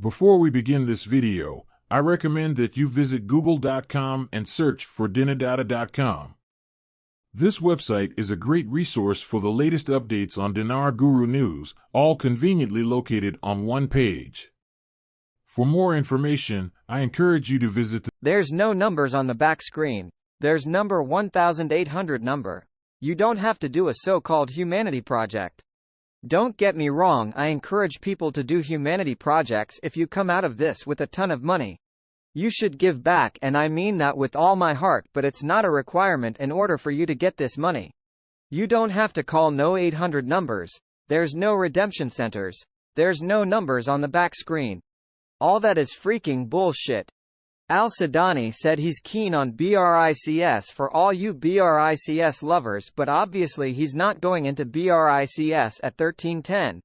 Before we begin this video, I recommend that you visit google.com and search for dinardata.com. This website is a great resource for the latest updates on Dinar Guru news, all conveniently located on one page. For more information, I encourage you to visit There's no numbers on the back screen. There's number 1800 number. You don't have to do a so-called humanity project. Don't get me wrong, I encourage people to do humanity projects if you come out of this with a ton of money. You should give back, and I mean that with all my heart, but it's not a requirement in order for you to get this money. You don't have to call no 800 numbers. There's no redemption centers. There's no numbers on the back screen. All that is freaking bullshit. Al-Sadani said he's keen on BRICS for all you BRICS lovers, but obviously he's not going into BRICS at 1310.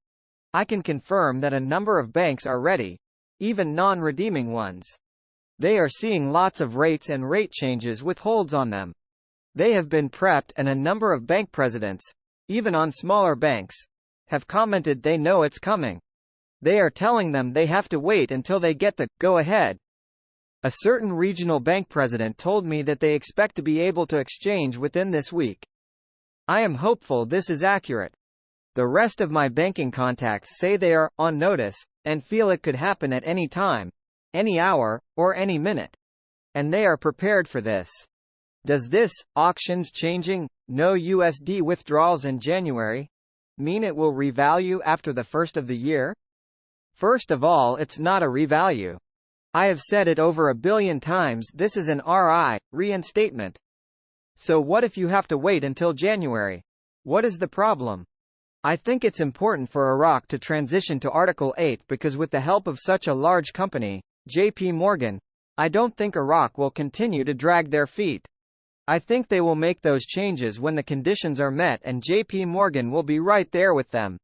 I can confirm that a number of banks are ready, even non-redeeming ones. They are seeing lots of rates and rate changes with holds on them. They have been prepped, and a number of bank presidents, even on smaller banks, have commented they know it's coming. They are telling them they have to wait until they get the go-ahead. A certain regional bank president told me that they expect to be able to exchange within this week. I am hopeful this is accurate. The rest of my banking contacts say they are on notice, and feel it could happen at any time, any hour, or any minute. And they are prepared for this. Does this, auctions changing, no USD withdrawals in January, mean it will revalue after the first of the year? First of all, it's not a revalue. I have said it over 1 billion times, this is an reinstatement. So what if you have to wait until January? What is the problem? I think it's important for Iraq to transition to Article 8 because with the help of such a large company, JP Morgan, I don't think Iraq will continue to drag their feet. I think they will make those changes when the conditions are met, and JP Morgan will be right there with them.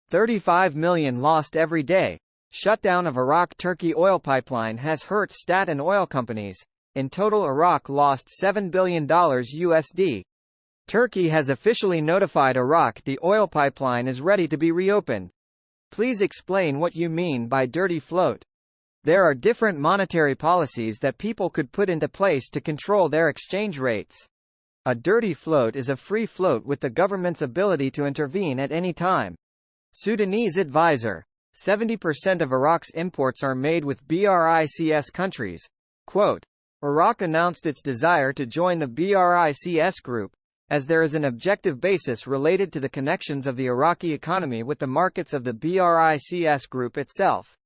35 million lost every day. Shutdown of Iraq-Turkey oil pipeline has hurt stat and oil companies. In total, Iraq lost $7 billion USD. Turkey has officially notified Iraq the oil pipeline is ready to be reopened. Please explain what you mean by dirty float. There are different monetary policies that people could put into place to control their exchange rates. A dirty float is a free float with the government's ability to intervene at any time. Sudanese advisor. 70% of Iraq's imports are made with BRICS countries. Quote, Iraq announced its desire to join the BRICS group, as there is an objective basis related to the connections of the Iraqi economy with the markets of the BRICS group itself,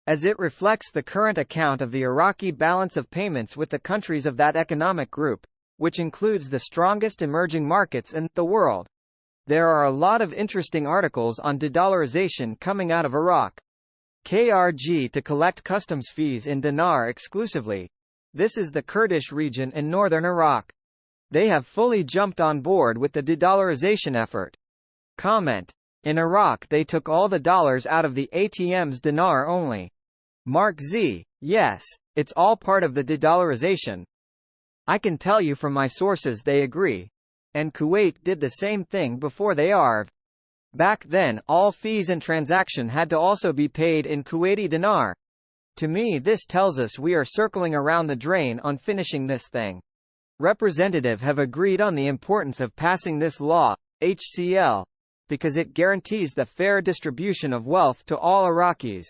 as it reflects the current account of the Iraqi balance of payments with the countries of that economic group, which includes the strongest emerging markets in the world. There are a lot of interesting articles on de-dollarization coming out of Iraq. KRG to collect customs fees in dinar exclusively. This is the Kurdish region in northern Iraq. They have fully jumped on board with the de-dollarization effort. Comment. In Iraq they took all the dollars out of the ATMs dinar only. MarkZ. Yes, it's all part of the de-dollarization. I can tell you from my sources they agree. And Kuwait did the same thing before they ARVed. Back then, all fees and transaction had to also be paid in Kuwaiti dinar. To me, this tells us we are circling around the drain on finishing this thing. Representatives have agreed on the importance of passing this law, HCL, because it guarantees the fair distribution of wealth to all Iraqis.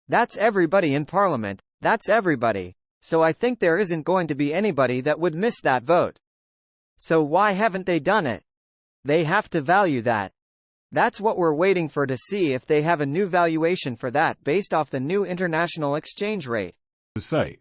That's everybody in parliament, that's everybody. So I think there isn't going to be anybody that would miss that vote. So why haven't they done it? They have to value that. That's what we're waiting for, to see if they have a new valuation for that based off the new international exchange rate. The site.